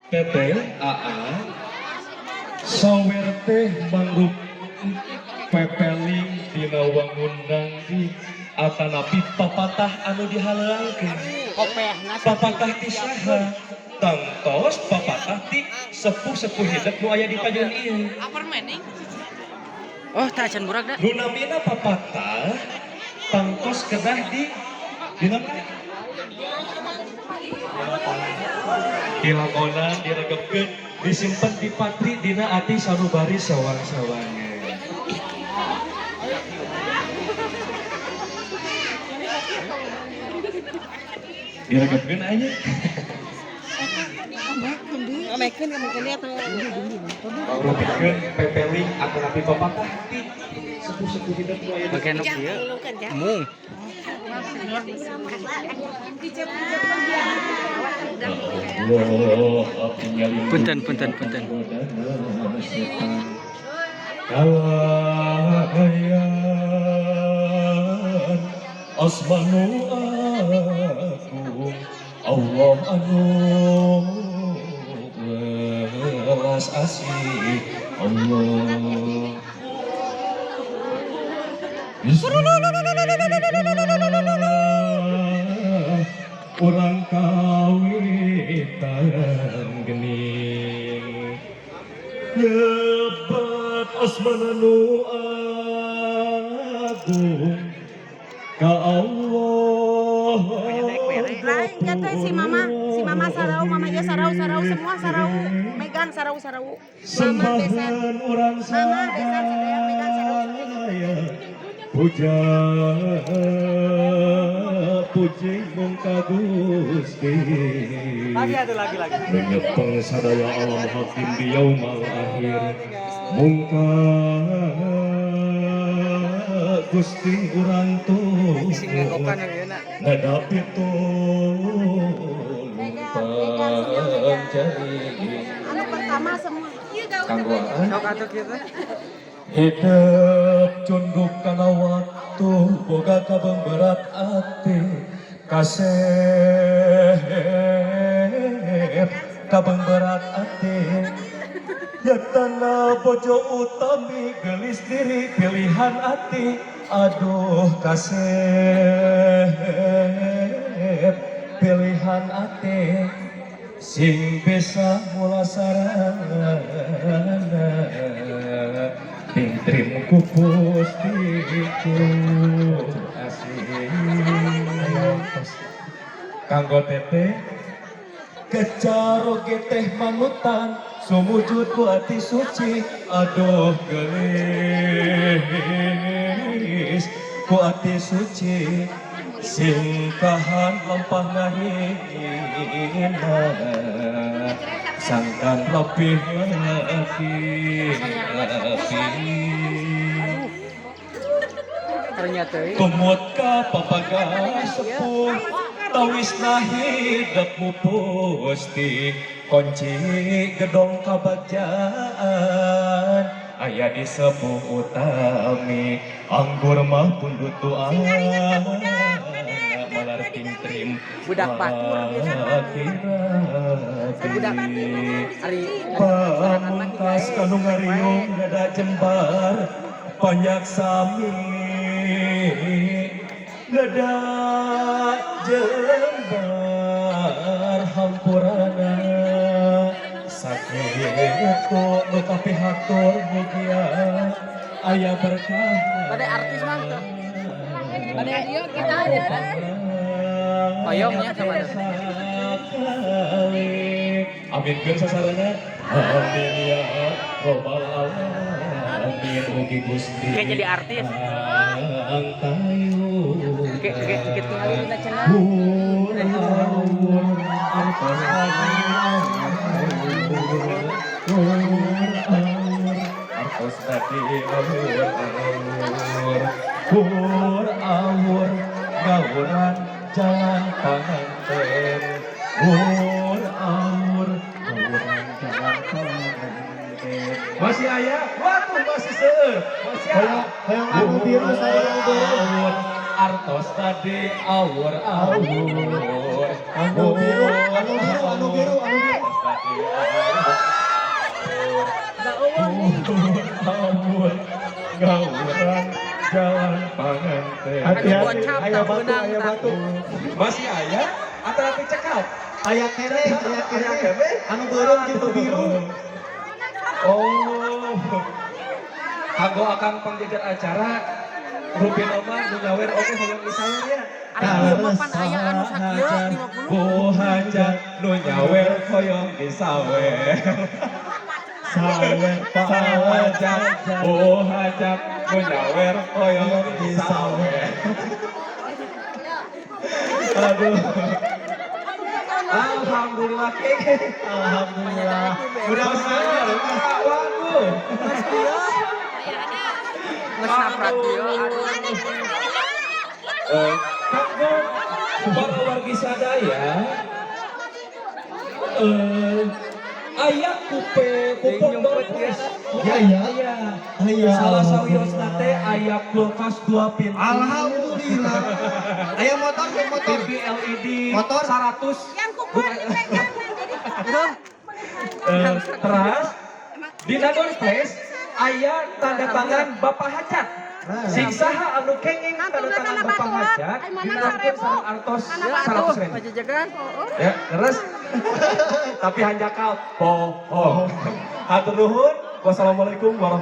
Teteh AA sawer teh mangrup pepeling dina wangundang di atanapi papatah anu dihalalkeun. Papatah ti saha? Tangtos papatah ti sepuh-sepuh hidup nu aya di pajon ieu. Oh, tak can burak dah. Nu namina papatah tangtos kedah di dina ilakonan diregepkeun disimpen di patri dina ati sanubari sawang-sawange. Diregepkeun aya. Ngamekeun atau Rupikeun pepeling atau napi papatah ti sepuh-sepuh hidup nu aya di bagian pajon. kieu. Mung. Punten. Kalayan asmanu agung Allah anu welas asih Allah. Urang kawitan gening nyebat asmana nu agung ka Allah. Lain kata si mama sarau, mama iya sarau semua sarau, megang sarau. Mama besan, Sembahan urang mama besan sadaya megang sarau. puja puji mung ka Gusti. Lagi. Menyepeng sadaya alam hakim di yaumal akhir mung ka Gusti urang Sing ngokan yang enak. ngadapi tulung panjari Anu pertama semua. kanggoan Sok atuh kieu teh. hidup cunduk kana waktu boga kabeng berat ati kasep kabeng berat ati yatana bojo utami gelis diri pilihan ati aduh kasep pilihan ati sing bisa mulasarana Trim kupus diku asih kanggo teteh kecaro geteh manutan sumujud ku ati suci aduh gelis ku ati suci singkahan lampah ngahina sangkan lebih lagi Ternyata kumut ka papaga sepuh tawis na hidupmu pusti kunci gedong kabagjaan aya di sepuh utami anggur mah pundutuan malar trim budak batur budak ari pamungkas kanu ngariung dada jembar banyak sami dada jembar hampurana sakit nu kapihatur mugia aya berkah pada artis mah tuh. Pada dia kita ada. Payongnya sama ada. Amin keun sasarana. Amin ya robbal alamin mugi Gusti. Kayak jadi artis. Angkayu. Kayak tinggal di channel. Artos tadi awur gawuran jalan panganten awur gawuran jalan panganten masih ayah waduh masih seueur masih ayah Hoyong aku biru saya awur artos tadi awur-awur. Anu biru. Awur, gawuran jalan panganten. Hati-hati, aya batu. Masih aya atau cekal? Aya kene. Anu beureum gitu biru. Oh, kanggo akang pangjajar acara Rupin Oman nu nyawer oke hoyong misalnya ya. Ari ieu mah pan aya anu sakieu 50. Ku hajat nu nyawer hoyong disawer. Sawer Hajat, ku hajat nu nyawer hoyong disawer. Aduh. Alhamdulillah keke. Alhamdulillah. Mudah-mudahan waduh. Geus naprak ieu Kanggo para wargi sadaya aya kupon dompet. Aya. Salah sawiosna teh aya kulkas 2 pintu. Alhamdulillah. Aya motor. TV LED Motor? 100. yang kupon dipegang Teras di dompet aya tanda tangan Bapak Hajat. Sing saha anu kenging tanda tangan Bapak Hajat dinarkeun sareng artos 100.000. pajajagan. Ya, terus tapi hanjakal. Hatur nuhun. Wassalamualaikum warahmatullahi